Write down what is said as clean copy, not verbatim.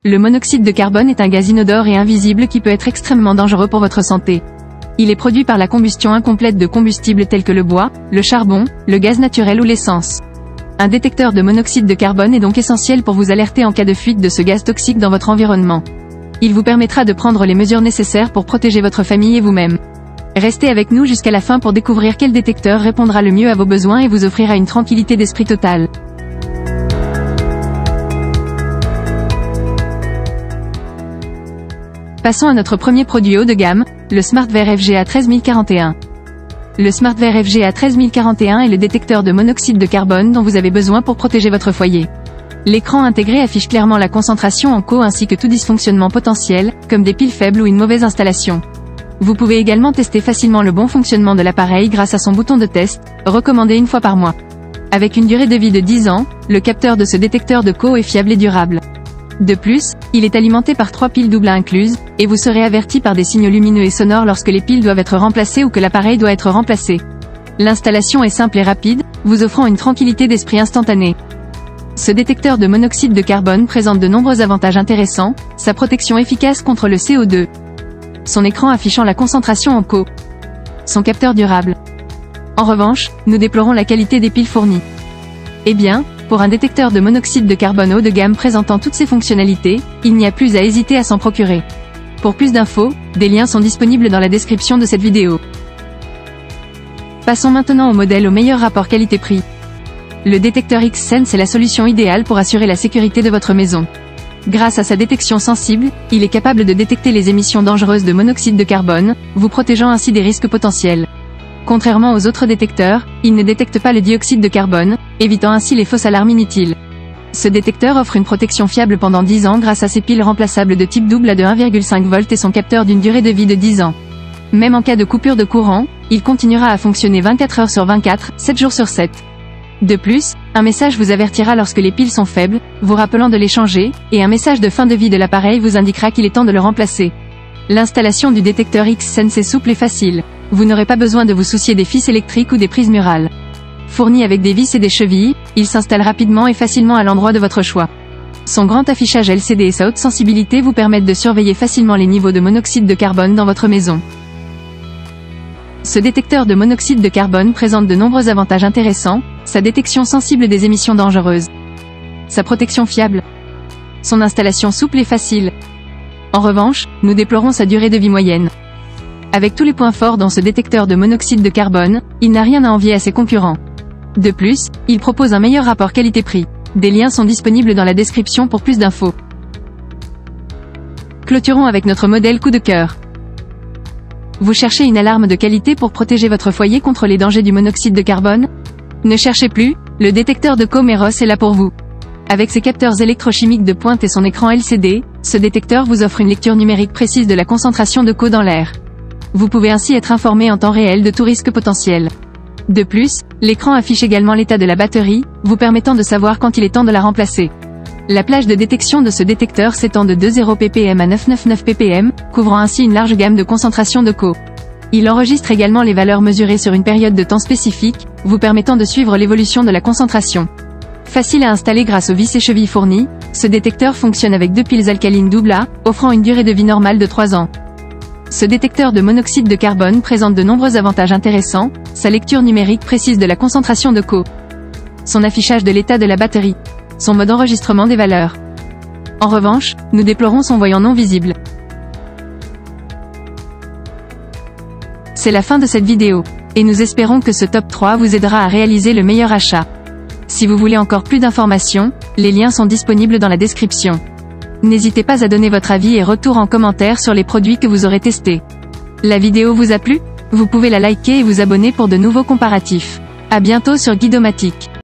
Le monoxyde de carbone est un gaz inodore et invisible qui peut être extrêmement dangereux pour votre santé. Il est produit par la combustion incomplète de combustibles tels que le bois, le charbon, le gaz naturel ou l'essence. Un détecteur de monoxyde de carbone est donc essentiel pour vous alerter en cas de fuite de ce gaz toxique dans votre environnement. Il vous permettra de prendre les mesures nécessaires pour protéger votre famille et vous-même. Restez avec nous jusqu'à la fin pour découvrir quel détecteur répondra le mieux à vos besoins et vous offrira une tranquillité d'esprit totale. Passons à notre premier produit haut de gamme, le SmartVer FGA 13041. Le SmartVer FGA 13041 est le détecteur de monoxyde de carbone dont vous avez besoin pour protéger votre foyer. L'écran intégré affiche clairement la concentration en CO ainsi que tout dysfonctionnement potentiel, comme des piles faibles ou une mauvaise installation. Vous pouvez également tester facilement le bon fonctionnement de l'appareil grâce à son bouton de test, recommandé une fois par mois. Avec une durée de vie de 10 ans, le capteur de ce détecteur de CO est fiable et durable. De plus, il est alimenté par 3 piles doubles incluses, et vous serez averti par des signaux lumineux et sonores lorsque les piles doivent être remplacées ou que l'appareil doit être remplacé. L'installation est simple et rapide, vous offrant une tranquillité d'esprit instantanée. Ce détecteur de monoxyde de carbone présente de nombreux avantages intéressants, sa protection efficace contre le CO2, son écran affichant la concentration en CO, son capteur durable. En revanche, nous déplorons la qualité des piles fournies. Eh bien, pour un détecteur de monoxyde de carbone haut de gamme présentant toutes ces fonctionnalités, il n'y a plus à hésiter à s'en procurer. Pour plus d'infos, des liens sont disponibles dans la description de cette vidéo. Passons maintenant au modèle au meilleur rapport qualité-prix. Le détecteur X-Sense est la solution idéale pour assurer la sécurité de votre maison. Grâce à sa détection sensible, il est capable de détecter les émissions dangereuses de monoxyde de carbone, vous protégeant ainsi des risques potentiels. Contrairement aux autres détecteurs, il ne détecte pas le dioxyde de carbone, évitant ainsi les fausses alarmes inutiles. Ce détecteur offre une protection fiable pendant 10 ans grâce à ses piles remplaçables de type double à de 1,5 V et son capteur d'une durée de vie de 10 ans. Même en cas de coupure de courant, il continuera à fonctionner 24 heures sur 24, 7 jours sur 7. De plus, un message vous avertira lorsque les piles sont faibles, vous rappelant de les changer, et un message de fin de vie de l'appareil vous indiquera qu'il est temps de le remplacer. L'installation du détecteur X-Sense est souple et facile. Vous n'aurez pas besoin de vous soucier des fils électriques ou des prises murales. Fourni avec des vis et des chevilles, il s'installe rapidement et facilement à l'endroit de votre choix. Son grand affichage LCD et sa haute sensibilité vous permettent de surveiller facilement les niveaux de monoxyde de carbone dans votre maison. Ce détecteur de monoxyde de carbone présente de nombreux avantages intéressants, sa détection sensible des émissions dangereuses, sa protection fiable, son installation souple et facile. En revanche, nous déplorons sa durée de vie moyenne. Avec tous les points forts dans ce détecteur de monoxyde de carbone, il n'a rien à envier à ses concurrents. De plus, il propose un meilleur rapport qualité-prix. Des liens sont disponibles dans la description pour plus d'infos. Clôturons avec notre modèle coup de cœur. Vous cherchez une alarme de qualité pour protéger votre foyer contre les dangers du monoxyde de carbone? Ne cherchez plus, le détecteur de CO Meros est là pour vous. Avec ses capteurs électrochimiques de pointe et son écran LCD, ce détecteur vous offre une lecture numérique précise de la concentration de CO dans l'air. Vous pouvez ainsi être informé en temps réel de tout risque potentiel. De plus, l'écran affiche également l'état de la batterie, vous permettant de savoir quand il est temps de la remplacer. La plage de détection de ce détecteur s'étend de 20 ppm à 999 ppm, couvrant ainsi une large gamme de concentration de CO. Il enregistre également les valeurs mesurées sur une période de temps spécifique, vous permettant de suivre l'évolution de la concentration. Facile à installer grâce aux vis et chevilles fournies, ce détecteur fonctionne avec 2 piles alcalines double A, offrant une durée de vie normale de 3 ans. Ce détecteur de monoxyde de carbone présente de nombreux avantages intéressants, sa lecture numérique précise de la concentration de CO, son affichage de l'état de la batterie, son mode enregistrement des valeurs. En revanche, nous déplorons son voyant non visible. C'est la fin de cette vidéo, et nous espérons que ce top 3 vous aidera à réaliser le meilleur achat. Si vous voulez encore plus d'informations, les liens sont disponibles dans la description. N'hésitez pas à donner votre avis et retour en commentaire sur les produits que vous aurez testés. La vidéo vous a plu? Vous pouvez la liker et vous abonner pour de nouveaux comparatifs. À bientôt sur Guidomatique.